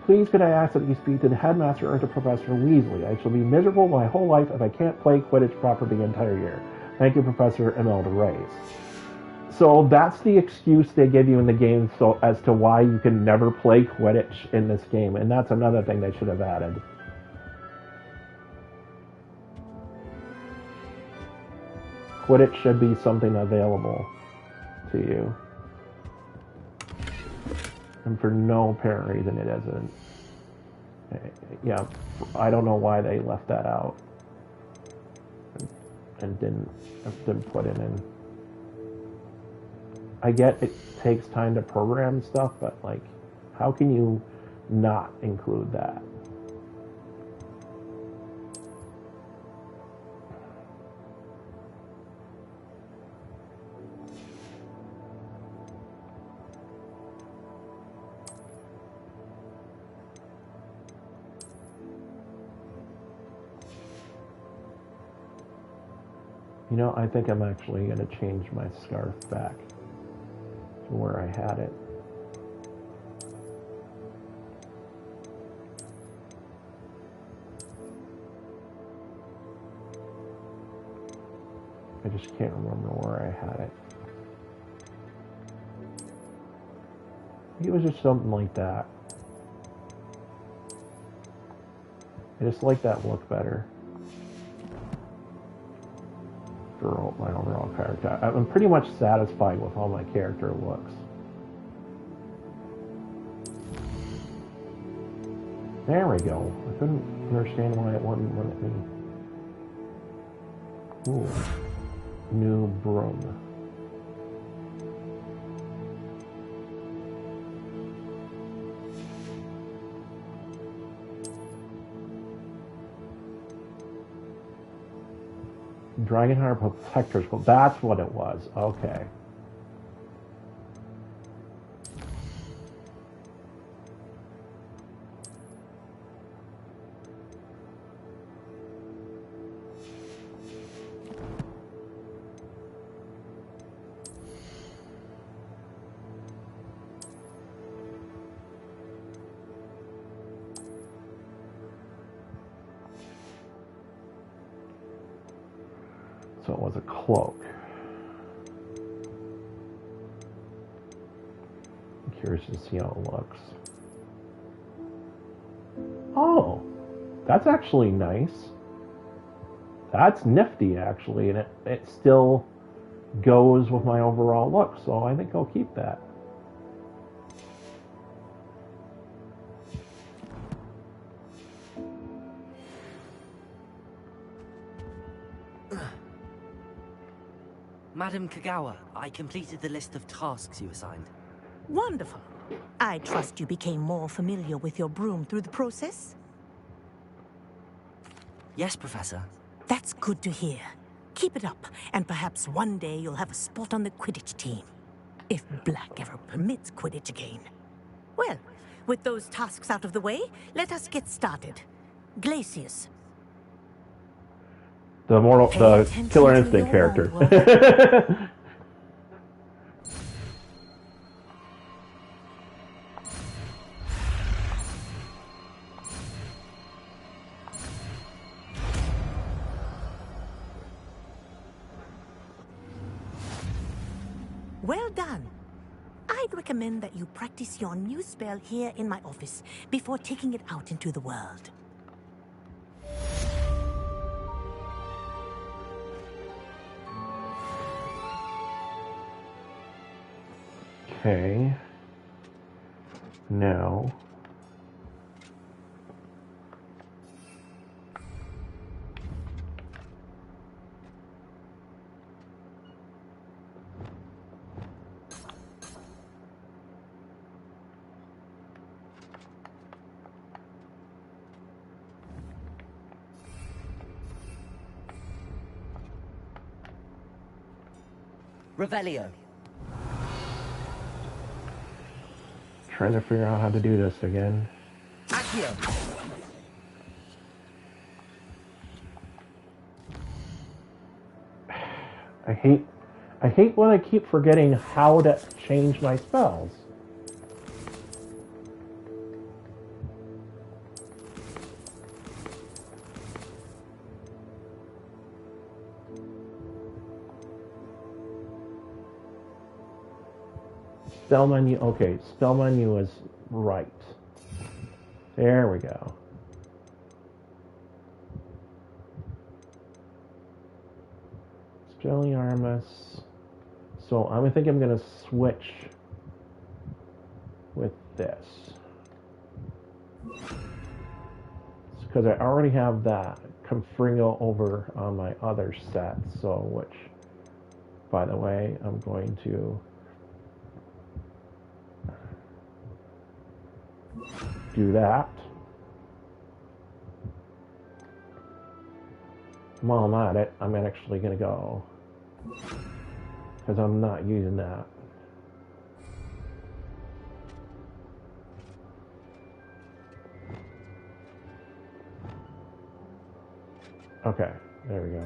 Please could I ask that you speak to the headmaster or to Professor Weasley? I shall be miserable my whole life if I can't play Quidditch properly the entire year. Thank you, Professor Imelda Reyes. So that's the excuse they give you in the game so as to why you can never play Quidditch in this game, and that's another thing they should have added. Quidditch should be something available to you. And for no apparent reason it isn't. Yeah, I don't know why they left that out. And didn't put it in. I get it takes time to program stuff, but like, how can you not include that? You know, I think I'm actually going to change my scarf back to where I had it. I just can't remember where I had it. It was just something like that. I just like that look better. For my overall character. I'm pretty much satisfied with how my character looks. There we go. I couldn't understand why it wouldn't let me. Ooh. New broom. Dragonheart Protector's School. That's what it was. Okay. was a cloak. I'm curious to see how it looks. Oh, that's actually nice. That's nifty, actually, and it still goes with my overall look, so I think I'll keep that. Madam Kagawa, I completed the list of tasks you assigned. Wonderful. I trust you became more familiar with your broom through the process? Yes, Professor. That's good to hear. Keep it up, and perhaps one day you'll have a spot on the Quidditch team. If Black ever permits Quidditch again. Well, with those tasks out of the way, let us get started. Glacius. The Killer Instinct character. Well done. I'd recommend that you practice your new spell here in my office before taking it out into the world. Okay. Now. Revelio. Trying to figure out how to do this again. Accio. I hate when I keep forgetting how to change my spells. Spell menu, okay, spell menu is right. There we go. Expelliarmus. So I think I'm going to switch with this. Because I already have that Confringo over on my other set, so which, by the way, I'm going to do that. While I'm at it, I'm actually going to go, because I'm not using that. Okay, there we go.